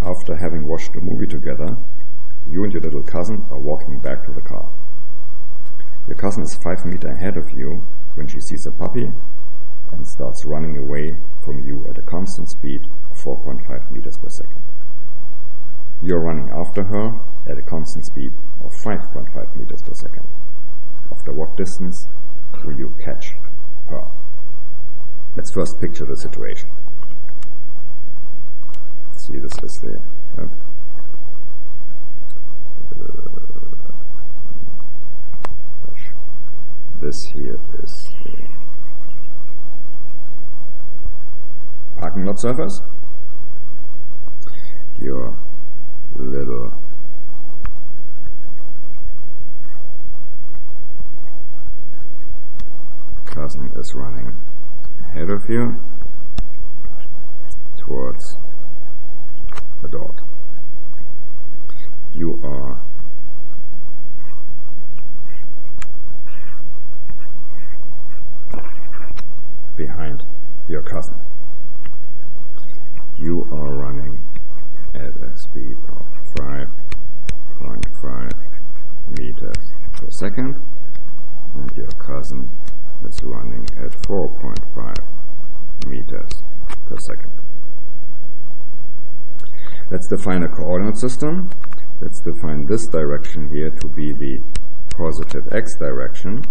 After having watched a movie together, you and your little cousin are walking back to the car. Your cousin is 5 meters ahead of you when she sees a puppy and starts running away from you at a constant speed of 4.5 meters per second. You're running after her at a constant speed of 5.5 meters per second. After what distance will you catch her? Let's first picture the situation. See, this is the this here is the parking lot surface. Your little cousin is running ahead of you towards the dog. You are behind your cousin. You are running at a speed of 5.5 meters per second, and your cousin is running at 4.5 meters per second. Let's define a coordinate system. Let's define this direction here to be the positive x direction.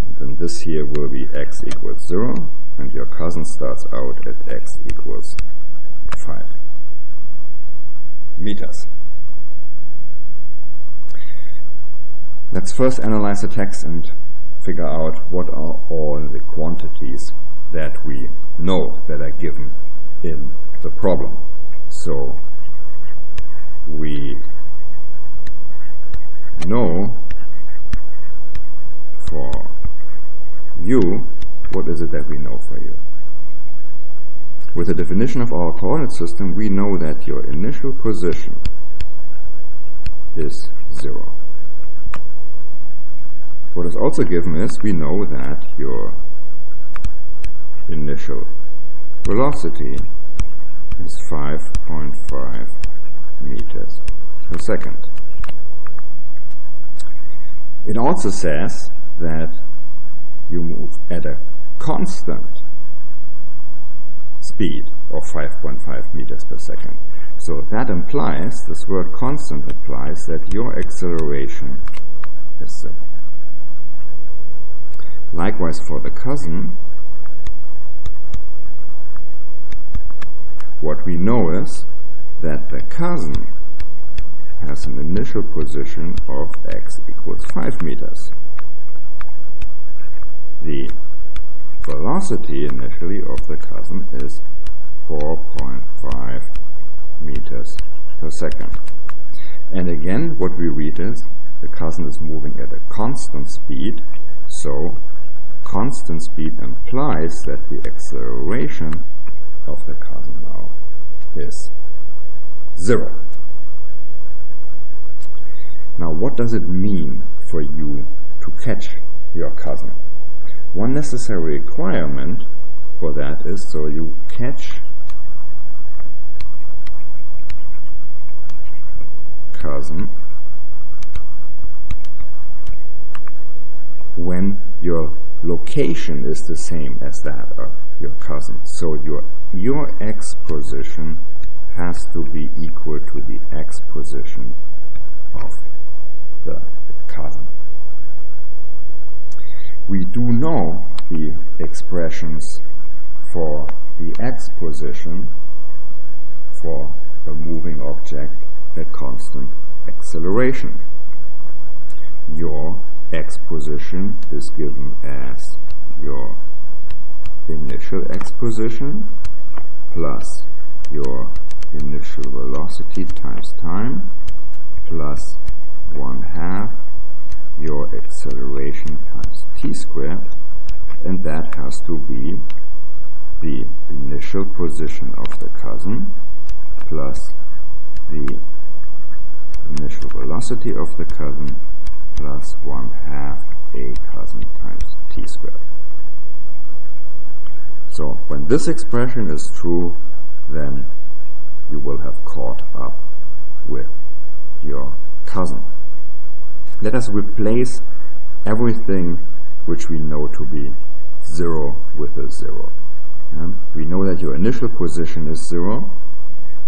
And then this here will be x equals 0, and your cousin starts out at x equals 5 meters. Let's first analyze the text and figure out what are all the quantities that we know that are given in the problem. So we know for you, what is it that we know for you? With the definition of our coordinate system, we know that your initial position is 0. What is also given is we know that your initial velocity is 5.5 meters per second. It also says that you move at a constant speed of 5.5 meters per second. So that implies, this word constant implies that your acceleration is 0. Likewise for the cousin, what we know is that the cousin has an initial position of x equals 5 meters. The velocity initially of the cousin is 4.5 meters per second. And again, what we read is the cousin is moving at a constant speed, so constant speed implies that the acceleration of the cousin now is 0. Now, what does it mean for you to catch your cousin? One necessary requirement for that is so you catch cousin when your location is the same as that of your cousin. So your x position has to be equal to the x position of the cousin. We do know the expressions for the x position for a moving object at constant acceleration. Your x position is given as your initial x position plus your initial velocity times time plus 1/2 your acceleration times t squared, and that has to be the initial position of the cousin plus the initial velocity of the cousin plus 1/2 a cousin times t squared. So when this expression is true, then you will have caught up with your cousin. Let us replace everything which we know to be 0 with a 0. We know that your initial position is 0,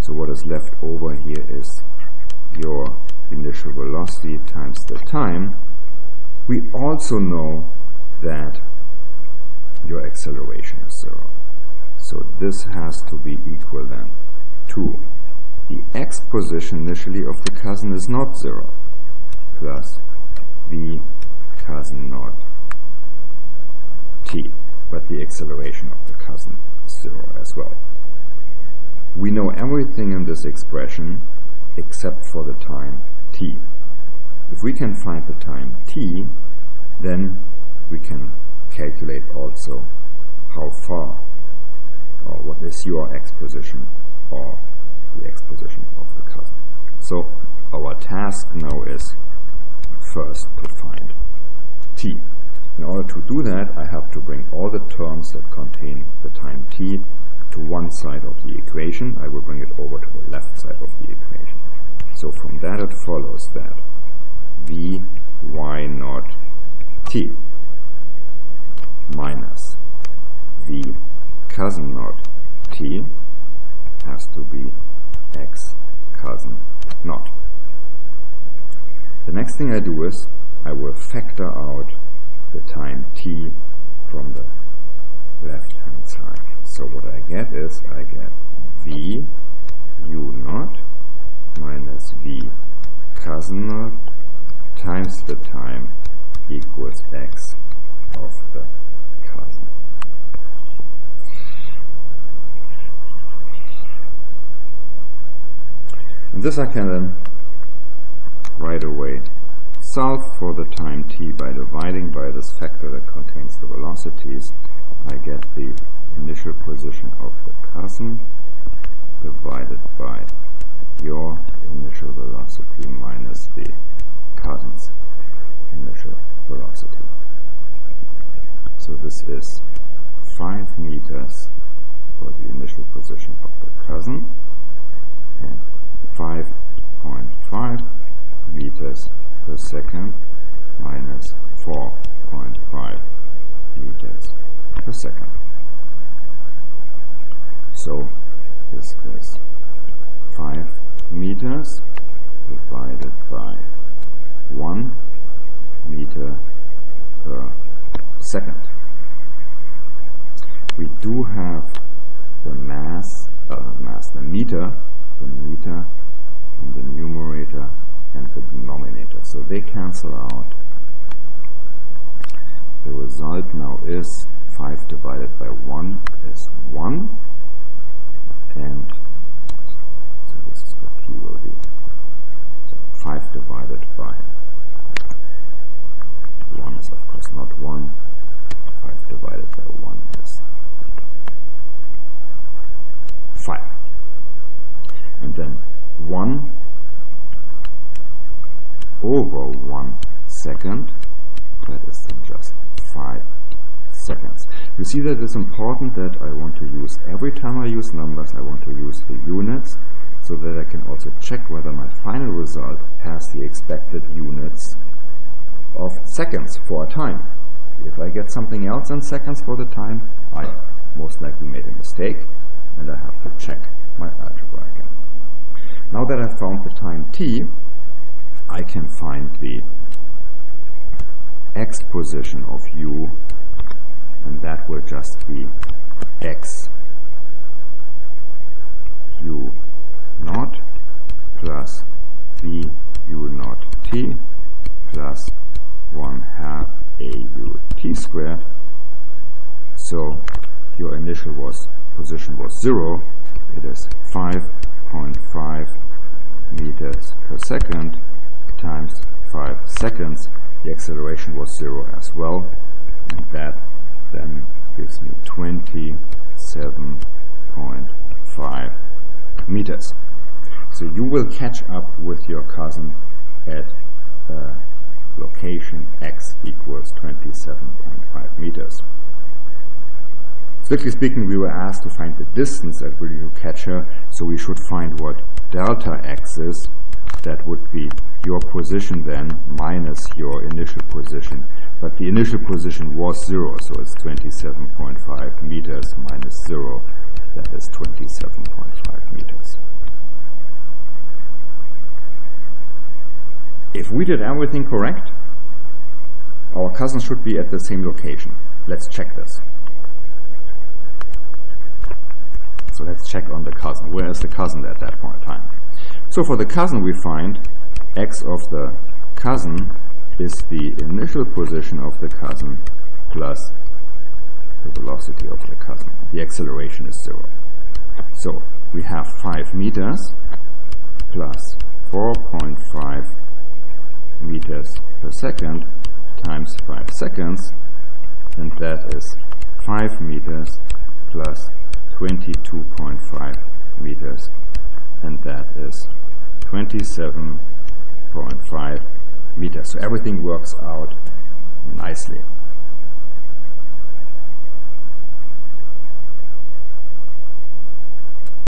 so what is left over here is your initial velocity times the time. We also know that your acceleration is 0. So this has to be equal then to the x position initially of the cousin is not 0, plus v cousin naught t, but the acceleration of the cousin is 0 as well. We know everything in this expression except for the time t. If we can find the time t, then we can calculate also how far, or what is your x position, or the x position of the cousin. So our task now is first to find t. In order to do that, I have to bring all the terms that contain the time t to one side of the equation. I will bring it over to the left side of the equation. So from that it follows that v y naught t minus v cousin naught t has to be x cousin naught. The next thing I do is I will factor out the time t from the left hand side. So what I get is I get v u naught minus v cousin naught times the time equals x of the cousin. And this I can then right away solve for the time t by dividing by this factor that contains the velocities. I get the initial position of the cousin divided by your initial velocity minus the cousin's initial velocity. So this is 5 meters for the initial position of the cousin and 5.5 meters per second minus 4.5 meters per second. So this is 5 meters divided by 1 meter per second. We do have the the meter in the numerator and the denominator, so they cancel out. The result now is 5 divided by 1 is 1, and so this is what t will be. So 5 divided by 1 is of course not 1. 5 divided by 1 is 5. And then 1 over 1 second, that is then just 5 seconds. You see that it's important that I want to use, every time I use numbers, I want to use the units, so that I can also check whether my final result has the expected units of seconds for a time. If I get something else in seconds for the time, I most likely made a mistake, and I have to check my algebra again. Now that I've found the time t, I can find the x position of u, and that will just be x u naught plus v u naught t plus 1/2 a u t squared. So your initial position was 0. It is 5.5 meters per second times 5 seconds. The acceleration was 0 as well, and that then gives me 27.5 meters. So you will catch up with your cousin at location x equals 27.5 meters. Strictly speaking, we were asked to find the distance that will catch her, so we should find what delta x is. That would be your position then minus your initial position. But the initial position was 0, so it's 27.5 meters minus 0. That is 27.5 meters. If we did everything correct, our cousin should be at the same location. Let's check this. So let's check on the cousin. Where is the cousin at that point in time? So for the cousin, we find x of the cousin is the initial position of the cousin plus the velocity of the cousin. The acceleration is 0. So we have 5 meters plus 4.5 meters per second times 5 seconds, and that is 5 meters plus 22.5 meters, and that is 27.5 meters. So everything works out nicely.